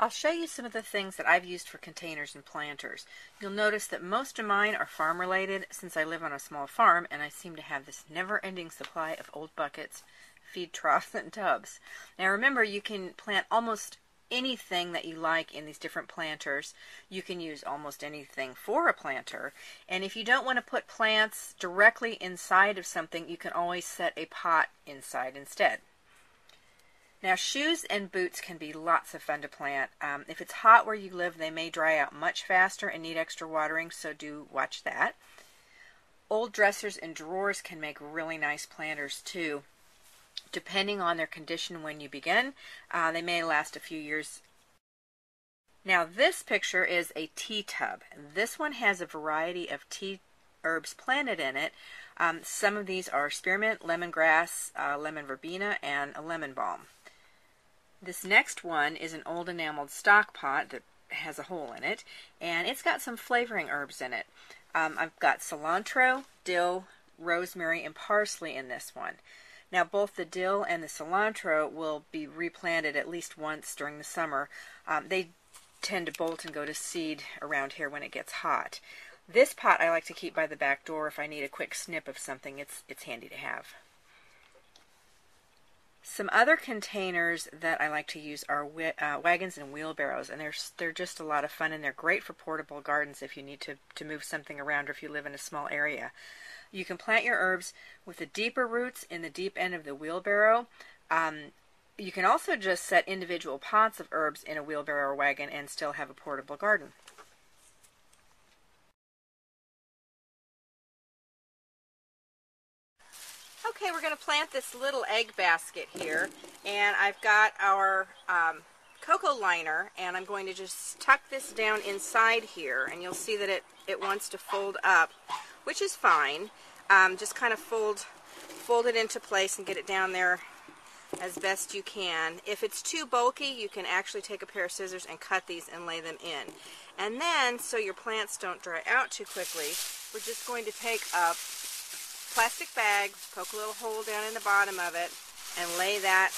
I'll show you some of the things that I've used for containers and planters. You'll notice that most of mine are farm related since I live on a small farm and I seem to have this never-ending supply of old buckets, feed troughs, and tubs. Now remember, you can plant almost anything that you like in these different planters. You can use almost anything for a planter, and if you don't want to put plants directly inside of something, you can always set a pot inside instead. Now, shoes and boots can be lots of fun to plant. If it's hot where you live, they may dry out much faster and need extra watering, so do watch that. Old dressers and drawers can make really nice planters too. Depending on their condition when you begin, they may last a few years. Now, this picture is a tea tub. This one has a variety of tea herbs planted in it. Some of these are spearmint, lemongrass, lemon verbena, and a lemon balm. This next one is an old enameled stock pot that has a hole in it, and it's got some flavoring herbs in it. I've got cilantro, dill, rosemary, and parsley in this one. Now, both the dill and the cilantro will be replanted at least once during the summer. They tend to bolt and go to seed around here when it gets hot. This pot I like to keep by the back door if I need a quick snip of something. It's handy to have. Some other containers that I like to use are wagons and wheelbarrows, and they're just a lot of fun, and they're great for portable gardens if you need to move something around or if you live in a small area. You can plant your herbs with the deeper roots in the deep end of the wheelbarrow. You can also just set individual pots of herbs in a wheelbarrow or wagon and still have a portable garden. Okay, we're going to plant this little egg basket here, and I've got our cocoa liner, and I'm going to just tuck this down inside here, and you'll see that it wants to fold up, which is fine. Just kind of fold it into place and get it down there as best you can. If it's too bulky, you can actually take a pair of scissors and cut these and lay them in. And then, so your plants don't dry out too quickly, we're just going to take a plastic bag, poke a little hole down in the bottom of it, and lay that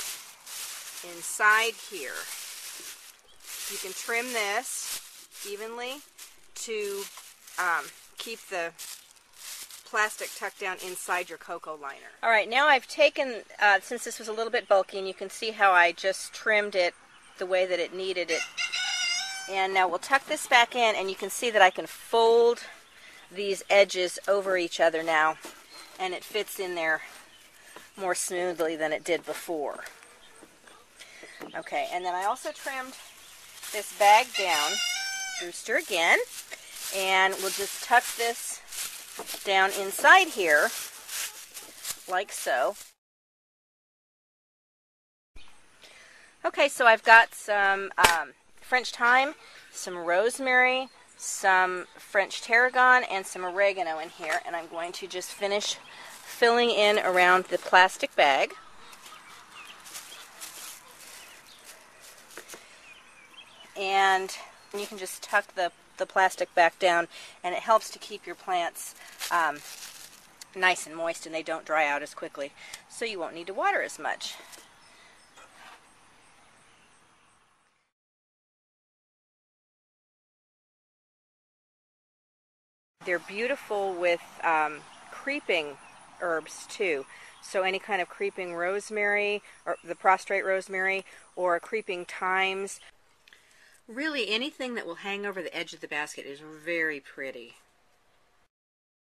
inside here. You can trim this evenly to keep the plastic tucked down inside your cocoa liner. Alright, now I've taken, since this was a little bit bulky, and you can see how I just trimmed it the way that it needed it. And now we'll tuck this back in, and you can see that I can fold these edges over each other now, and it fits in there more smoothly than it did before. Okay, and then I also trimmed this bag down, Brewster again, and we'll just tuck this down inside here, like so. Okay, so I've got some French thyme, some rosemary, some French tarragon, and some oregano in here, and I'm going to just finish filling in around the plastic bag. And you can just tuck the plastic back down, and it helps to keep your plants nice and moist, and they don't dry out as quickly, so you won't need to water as much. They're beautiful with creeping herbs too. So any kind of creeping rosemary, or the prostrate rosemary, or creeping thymes. Really, anything that will hang over the edge of the basket is very pretty.